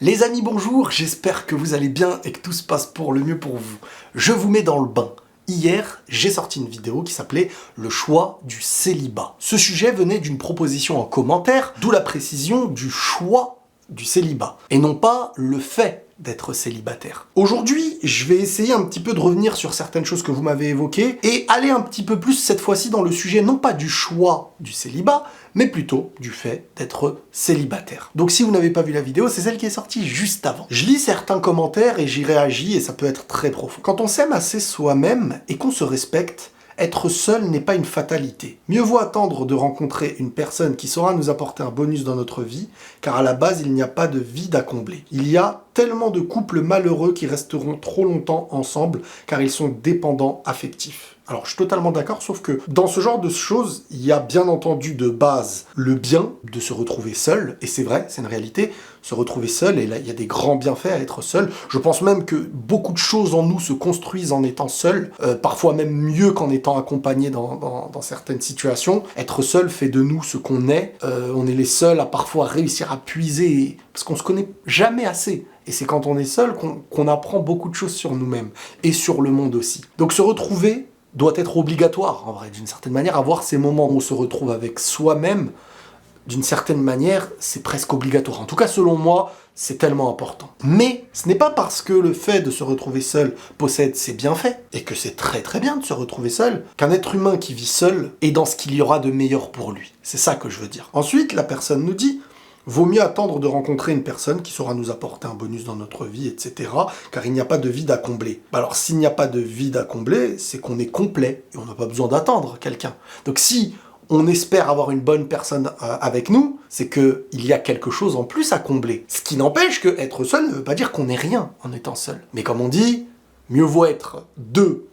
Les amis, bonjour, j'espère que vous allez bien et que tout se passe pour le mieux pour vous. Je vous mets dans le bain. Hier, j'ai sorti une vidéo qui s'appelait « Le choix du célibat ». Ce sujet venait d'une proposition en commentaire, d'où la précision du choix du célibat, et non pas le fait d'être célibataire. Aujourd'hui, je vais essayer un petit peu de revenir sur certaines choses que vous m'avez évoquées et aller un petit peu plus cette fois-ci dans le sujet non pas du choix du célibat, mais plutôt du fait d'être célibataire. Donc si vous n'avez pas vu la vidéo, c'est celle qui est sortie juste avant. Je lis certains commentaires et j'y réagis et ça peut être très profond. Quand on s'aime assez soi-même et qu'on se respecte, être seul n'est pas une fatalité. Mieux vaut attendre de rencontrer une personne qui saura nous apporter un bonus dans notre vie, car à la base, il n'y a pas de vide à combler. Il y a tellement de couples malheureux qui resteront trop longtemps ensemble, car ils sont dépendants affectifs. Alors, je suis totalement d'accord, sauf que dans ce genre de choses, il y a bien entendu de base le bien de se retrouver seul, et c'est vrai, c'est une réalité, se retrouver seul, et là, il y a des grands bienfaits à être seul. Je pense même que beaucoup de choses en nous se construisent en étant seul, parfois même mieux qu'en étant accompagné dans certaines situations. Être seul fait de nous ce qu'on est. On est les seuls à parfois réussir à puiser, parce qu'on se connaît jamais assez. Et c'est quand on est seul qu'on apprend beaucoup de choses sur nous-mêmes, et sur le monde aussi. Donc se retrouver doit être obligatoire, en vrai, d'une certaine manière. Avoir ces moments où on se retrouve avec soi-même, d'une certaine manière, c'est presque obligatoire. En tout cas, selon moi, c'est tellement important. Mais ce n'est pas parce que le fait de se retrouver seul possède ses bienfaits, et que c'est très très bien de se retrouver seul, qu'un être humain qui vit seul est dans ce qu'il y aura de meilleur pour lui. C'est ça que je veux dire. Ensuite, la personne nous dit: vaut mieux attendre de rencontrer une personne qui saura nous apporter un bonus dans notre vie, etc. car il n'y a pas de vide à combler. Alors s'il n'y a pas de vide à combler, c'est qu'on est complet et on n'a pas besoin d'attendre quelqu'un. Donc si on espère avoir une bonne personne avec nous, c'est qu'il y a quelque chose en plus à combler. Ce qui n'empêche que être seul ne veut pas dire qu'on n'est rien en étant seul. Mais comme on dit, mieux vaut être deux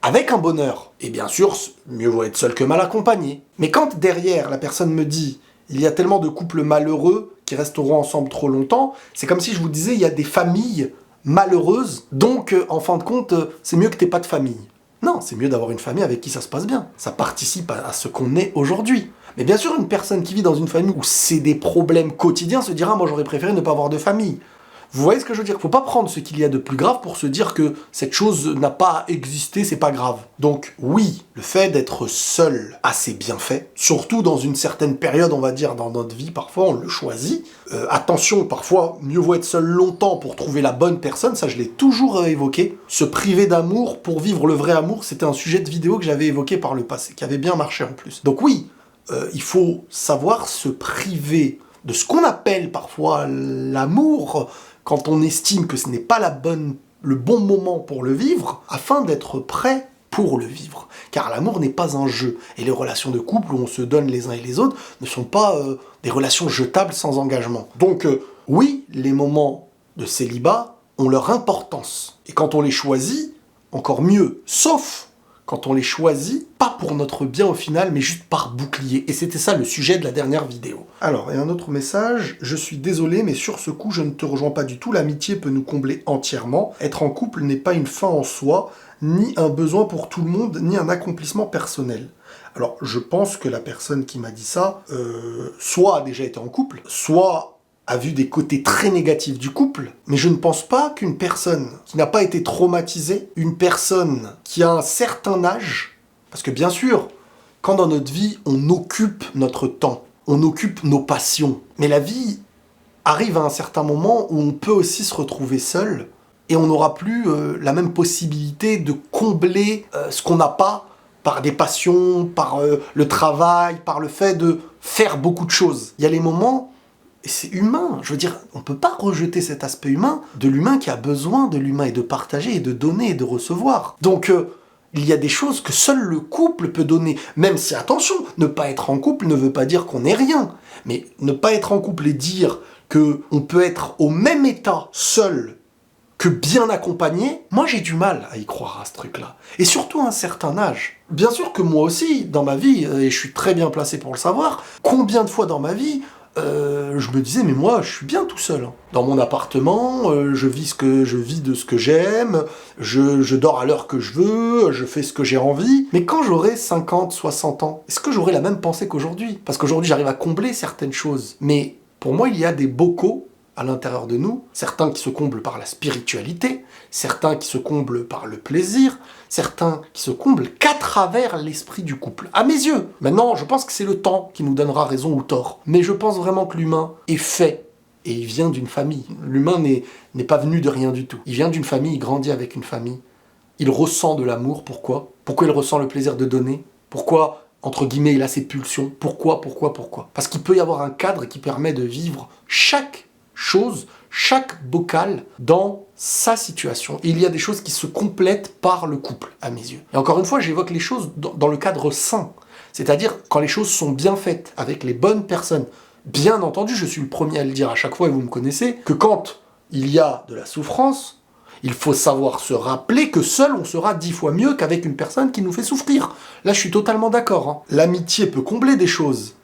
avec un bonheur. Et bien sûr, mieux vaut être seul que mal accompagné. Mais quand derrière la personne me dit: il y a tellement de couples malheureux qui resteront ensemble trop longtemps, c'est comme si je vous disais, il y a des familles malheureuses, donc en fin de compte, c'est mieux que t'aies pas de famille. Non, c'est mieux d'avoir une famille avec qui ça se passe bien. Ça participe à ce qu'on est aujourd'hui. Mais bien sûr, une personne qui vit dans une famille où c'est des problèmes quotidiens se dira: moi j'aurais préféré ne pas avoir de famille. Vous voyez ce que je veux dire? Faut pas prendre ce qu'il y a de plus grave pour se dire que cette chose n'a pas existé, c'est pas grave. Donc oui, le fait d'être seul a ses bienfaits, surtout dans une certaine période, on va dire, dans notre vie, parfois on le choisit. Attention, parfois, mieux vaut être seul longtemps pour trouver la bonne personne, ça je l'ai toujours évoqué. Se priver d'amour pour vivre le vrai amour, c'était un sujet de vidéo que j'avais évoqué par le passé, qui avait bien marché en plus. Donc oui, il faut savoir se priver de ce qu'on appelle parfois l'amour, quand on estime que ce n'est pas le bon moment pour le vivre, afin d'être prêt pour le vivre. Car l'amour n'est pas un jeu. Et les relations de couple où on se donne les uns et les autres ne sont pas des relations jetables sans engagement. Donc oui, les moments de célibat ont leur importance. Et quand on les choisit, encore mieux. Sauf quand on les choisit, pas pour notre bien au final, mais juste par bouclier. Et c'était ça le sujet de la dernière vidéo. Alors, et un autre message: je suis désolé, mais sur ce coup, je ne te rejoins pas du tout. L'amitié peut nous combler entièrement. Être en couple n'est pas une fin en soi, ni un besoin pour tout le monde, ni un accomplissement personnel. Alors, je pense que la personne qui m'a dit ça, soit a déjà été en couple, soit a vu des côtés très négatifs du couple, mais je ne pense pas qu'une personne qui n'a pas été traumatisée, une personne qui a un certain âge, parce que bien sûr, quand dans notre vie, on occupe notre temps, on occupe nos passions, mais la vie arrive à un certain moment où on peut aussi se retrouver seul, et on n'aura plus la même possibilité de combler ce qu'on n'a pas par des passions, par le travail, par le fait de faire beaucoup de choses. Il y a les moments, et c'est humain, je veux dire, on peut pas rejeter cet aspect humain de l'humain qui a besoin de l'humain et de partager et de donner et de recevoir. Donc il y a des choses que seul le couple peut donner, même si, attention, ne pas être en couple ne veut pas dire qu'on n'est rien, mais ne pas être en couple et dire qu'on peut être au même état seul que bien accompagné, moi j'ai du mal à y croire à ce truc-là. Et surtout à un certain âge. Bien sûr que moi aussi, dans ma vie, et je suis très bien placé pour le savoir, combien de fois dans ma vie, je me disais, mais moi, je suis bien tout seul. Dans mon appartement, je vis de ce que j'aime, je dors à l'heure que je veux, je fais ce que j'ai envie. Mais quand j'aurai 50, 60 ans, est-ce que j'aurai la même pensée qu'aujourd'hui? Parce qu'aujourd'hui, j'arrive à combler certaines choses. Mais pour moi, il y a des bocaux à l'intérieur de nous, certains qui se comblent par la spiritualité, certains qui se comblent par le plaisir, certains qui se comblent qu'à travers l'esprit du couple. À mes yeux. Maintenant, je pense que c'est le temps qui nous donnera raison ou tort. Mais je pense vraiment que l'humain est fait et il vient d'une famille. L'humain n'est pas venu de rien du tout. Il vient d'une famille, il grandit avec une famille. Il ressent de l'amour. Pourquoi? Pourquoi il ressent le plaisir de donner? Pourquoi, entre guillemets, il a ses pulsions? Pourquoi? Parce qu'il peut y avoir un cadre qui permet de vivre chaque chose, chaque bocal dans sa situation. Et il y a des choses qui se complètent par le couple, à mes yeux. Et encore une fois, j'évoque les choses dans le cadre sain. C'est-à-dire quand les choses sont bien faites, avec les bonnes personnes. Bien entendu, je suis le premier à le dire à chaque fois, et vous me connaissez, que quand il y a de la souffrance, il faut savoir se rappeler que seul on sera 10 fois mieux qu'avec une personne qui nous fait souffrir. Là, je suis totalement d'accord. Hein. L'amitié peut combler des choses.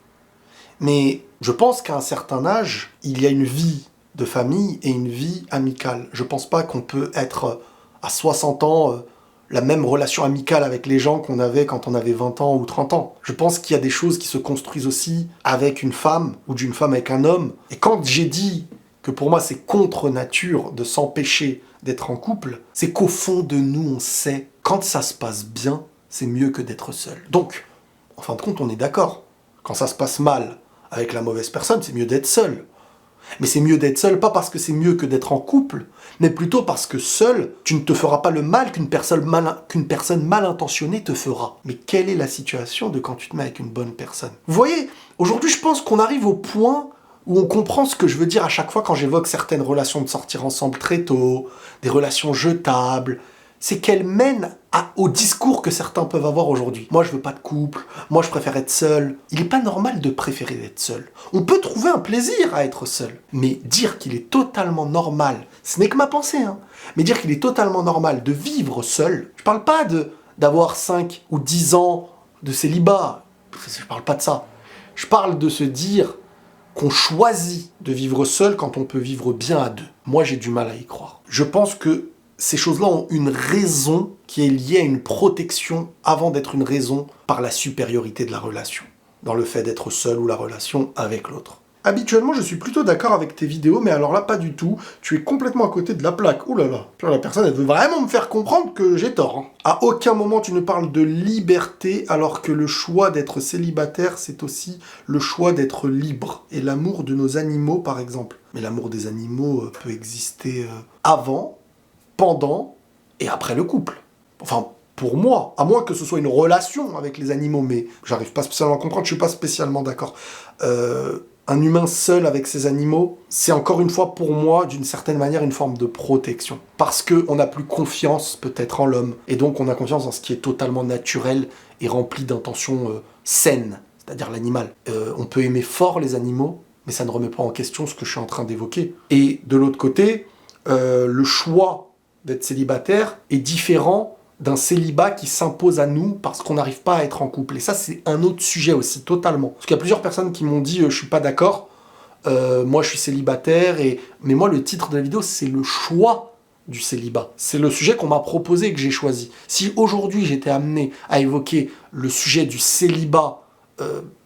Mais je pense qu'à un certain âge, il y a une vie de famille et une vie amicale. Je pense pas qu'on peut être à 60 ans la même relation amicale avec les gens qu'on avait quand on avait 20 ans ou 30 ans. Je pense qu'il y a des choses qui se construisent aussi avec une femme ou d'une femme avec un homme. Et quand j'ai dit que pour moi c'est contre nature de s'empêcher d'être en couple, c'est qu'au fond de nous on sait, quand ça se passe bien, c'est mieux que d'être seul. Donc, en fin de compte, on est d'accord. Quand ça se passe mal avec la mauvaise personne, c'est mieux d'être seul. Mais c'est mieux d'être seul, pas parce que c'est mieux que d'être en couple, mais plutôt parce que seul, tu ne te feras pas le mal qu'une personne mal intentionnée te fera. Mais quelle est la situation de quand tu te mets avec une bonne personne? Vous voyez, aujourd'hui je pense qu'on arrive au point où on comprend ce que je veux dire à chaque fois quand j'évoque certaines relations de sortir ensemble très tôt, des relations jetables, c'est qu'elles mènent au discours que certains peuvent avoir aujourd'hui. Moi, je veux pas de couple, moi, je préfère être seul. Il n'est pas normal de préférer être seul. On peut trouver un plaisir à être seul. Mais dire qu'il est totalement normal, ce n'est que ma pensée, hein, mais dire qu'il est totalement normal de vivre seul, je parle pas d'avoir 5 ou 10 ans de célibat, je parle pas de ça. Je parle de se dire qu'on choisit de vivre seul quand on peut vivre bien à deux. Moi, j'ai du mal à y croire. Je pense que ces choses-là ont une raison qui est liée à une protection avant d'être une raison par la supériorité de la relation, dans le fait d'être seul ou la relation avec l'autre. Habituellement, je suis plutôt d'accord avec tes vidéos, mais alors là, pas du tout. Tu es complètement à côté de la plaque. Ouh là là. La personne, elle veut vraiment me faire comprendre que j'ai tort. Hein. À aucun moment, tu ne parles de liberté, alors que le choix d'être célibataire, c'est aussi le choix d'être libre. Et l'amour de nos animaux, par exemple. Mais l'amour des animaux peut exister avant, pendant et après le couple. Enfin, pour moi, à moins que ce soit une relation avec les animaux, mais j'arrive pas spécialement à comprendre, je suis pas spécialement d'accord. Un humain seul avec ses animaux, c'est encore une fois pour moi, d'une certaine manière, une forme de protection. Parce qu'on n'a plus confiance peut-être en l'homme, et donc on a confiance dans ce qui est totalement naturel et rempli d'intentions saines, c'est-à-dire l'animal. On peut aimer fort les animaux, mais ça ne remet pas en question ce que je suis en train d'évoquer. Et de l'autre côté, le choix d'être célibataire est différent d'un célibat qui s'impose à nous parce qu'on n'arrive pas à être en couple. Et ça, c'est un autre sujet aussi, totalement. Parce qu'il y a plusieurs personnes qui m'ont dit « je suis pas d'accord, moi je suis célibataire », mais moi le titre de la vidéo, c'est le choix du célibat. C'est le sujet qu'on m'a proposé et que j'ai choisi. Si aujourd'hui j'étais amené à évoquer le sujet du célibat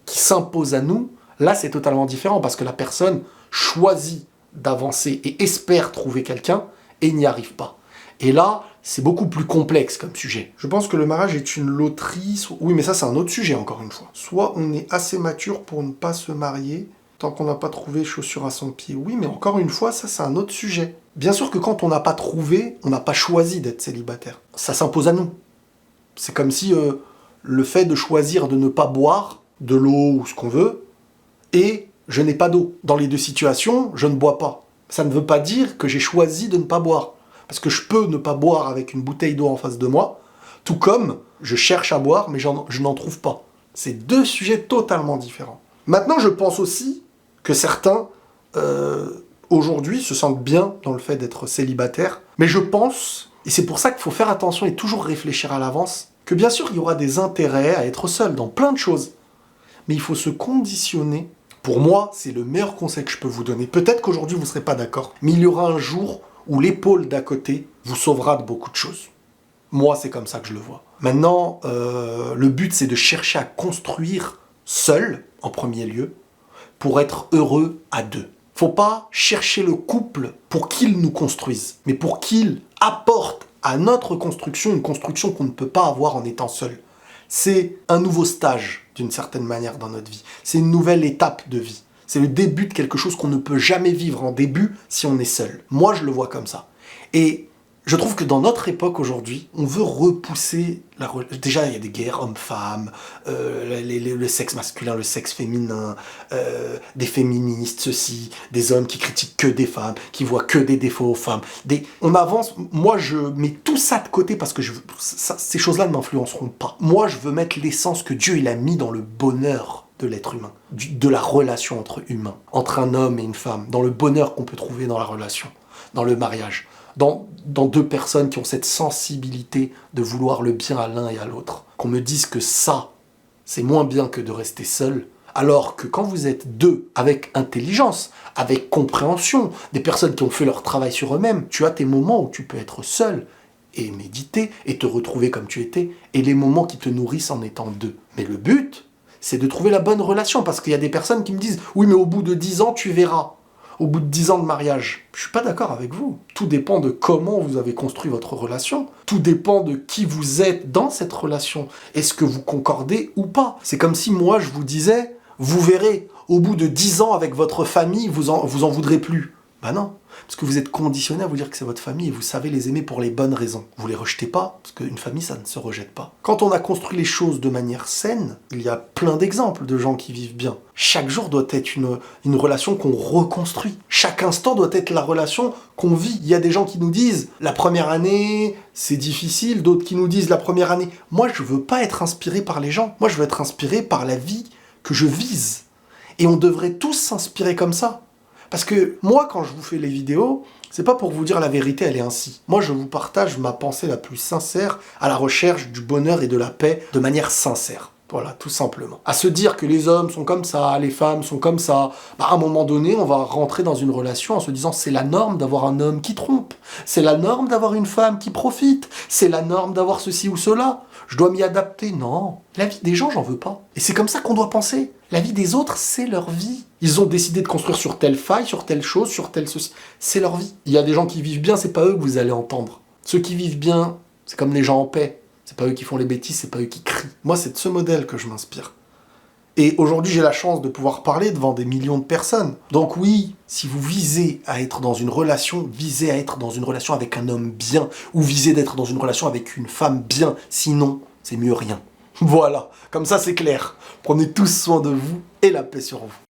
qui s'impose à nous, là c'est totalement différent parce que la personne choisit d'avancer et espère trouver quelqu'un et n'y arrive pas. Et là, c'est beaucoup plus complexe comme sujet. Je pense que le mariage est une loterie. Oui, mais ça, c'est un autre sujet, encore une fois. Soit on est assez mature pour ne pas se marier, tant qu'on n'a pas trouvé chaussure à son pied. Oui, mais encore une fois, ça, c'est un autre sujet. Bien sûr que quand on n'a pas trouvé, on n'a pas choisi d'être célibataire. Ça s'impose à nous. C'est comme si le fait de choisir de ne pas boire de l'eau ou ce qu'on veut, et je n'ai pas d'eau. Dans les deux situations, je ne bois pas. Ça ne veut pas dire que j'ai choisi de ne pas boire. Parce que je peux ne pas boire avec une bouteille d'eau en face de moi, tout comme je cherche à boire, mais je n'en trouve pas. C'est deux sujets totalement différents. Maintenant, je pense aussi que certains, aujourd'hui, se sentent bien dans le fait d'être célibataire. Mais je pense, et c'est pour ça qu'il faut faire attention et toujours réfléchir à l'avance, que bien sûr, il y aura des intérêts à être seul dans plein de choses. Mais il faut se conditionner. Pour moi, c'est le meilleur conseil que je peux vous donner. Peut-être qu'aujourd'hui, vous ne serez pas d'accord, mais il y aura un jour où l'épaule d'à côté vous sauvera de beaucoup de choses. Moi, c'est comme ça que je le vois. Maintenant, le but, c'est de chercher à construire seul, en premier lieu, pour être heureux à deux. Faut pas chercher le couple pour qu'il nous construise, mais pour qu'il apporte à notre construction une construction qu'on ne peut pas avoir en étant seul. C'est un nouveau stage, d'une certaine manière, dans notre vie. C'est une nouvelle étape de vie. C'est le début de quelque chose qu'on ne peut jamais vivre en début si on est seul. Moi, je le vois comme ça. Et je trouve que dans notre époque aujourd'hui, on veut repousser la... Déjà, il y a des guerres hommes-femmes, le sexe masculin, le sexe féminin, des féministes, ceci, des hommes qui critiquent que des femmes, qui voient que des défauts aux femmes. On avance, moi je mets tout ça de côté parce que ces choses-là ne m'influenceront pas. Moi, je veux mettre l'essence que Dieu il a mis dans le bonheur de l'être humain, de la relation entre humains, entre un homme et une femme, dans le bonheur qu'on peut trouver dans la relation, dans le mariage. Dans deux personnes qui ont cette sensibilité de vouloir le bien à l'un et à l'autre. Qu'on me dise que ça, c'est moins bien que de rester seul, alors que quand vous êtes deux, avec intelligence, avec compréhension, des personnes qui ont fait leur travail sur eux-mêmes, tu as tes moments où tu peux être seul et méditer et te retrouver comme tu étais, et les moments qui te nourrissent en étant deux. Mais le but, c'est de trouver la bonne relation, parce qu'il y a des personnes qui me disent « Oui, mais au bout de 10 ans, tu verras ». Au bout de 10 ans de mariage, je suis pas d'accord avec vous. Tout dépend de comment vous avez construit votre relation. Tout dépend de qui vous êtes dans cette relation. Est-ce que vous concordez ou pas? C'est comme si moi je vous disais, vous verrez, au bout de 10 ans avec votre famille, vous en voudrez plus. Ben non, parce que vous êtes conditionné à vous dire que c'est votre famille et vous savez les aimer pour les bonnes raisons. Vous les rejetez pas, parce qu'une famille, ça ne se rejette pas. Quand on a construit les choses de manière saine, il y a plein d'exemples de gens qui vivent bien. Chaque jour doit être une relation qu'on reconstruit. Chaque instant doit être la relation qu'on vit. Il y a des gens qui nous disent « la première année, c'est difficile », d'autres qui nous disent « la première année ». Moi, je veux pas être inspiré par les gens. Moi, je veux être inspiré par la vie que je vise. Et on devrait tous s'inspirer comme ça. Parce que moi, quand je vous fais les vidéos, c'est pas pour vous dire la vérité, elle est ainsi. Moi, je vous partage ma pensée la plus sincère à la recherche du bonheur et de la paix de manière sincère. Voilà, tout simplement. À se dire que les hommes sont comme ça, les femmes sont comme ça, à un moment donné, on va rentrer dans une relation en se disant c'est la norme d'avoir un homme qui trompe, c'est la norme d'avoir une femme qui profite, c'est la norme d'avoir ceci ou cela. Je dois m'y adapter. Non, la vie des gens, j'en veux pas. Et c'est comme ça qu'on doit penser. La vie des autres, c'est leur vie. Ils ont décidé de construire sur telle faille, sur telle chose, sur telle ceci. C'est leur vie. Il y a des gens qui vivent bien, c'est pas eux que vous allez entendre. Ceux qui vivent bien, c'est comme les gens en paix. C'est pas eux qui font les bêtises, c'est pas eux qui crient. Moi, c'est de ce modèle que je m'inspire. Et aujourd'hui, j'ai la chance de pouvoir parler devant des millions de personnes. Donc oui, si vous visez à être dans une relation, visez à être dans une relation avec un homme bien, ou visez d'être dans une relation avec une femme bien. Sinon, c'est mieux rien. Voilà, comme ça c'est clair. Prenez tous soin de vous et la paix sur vous.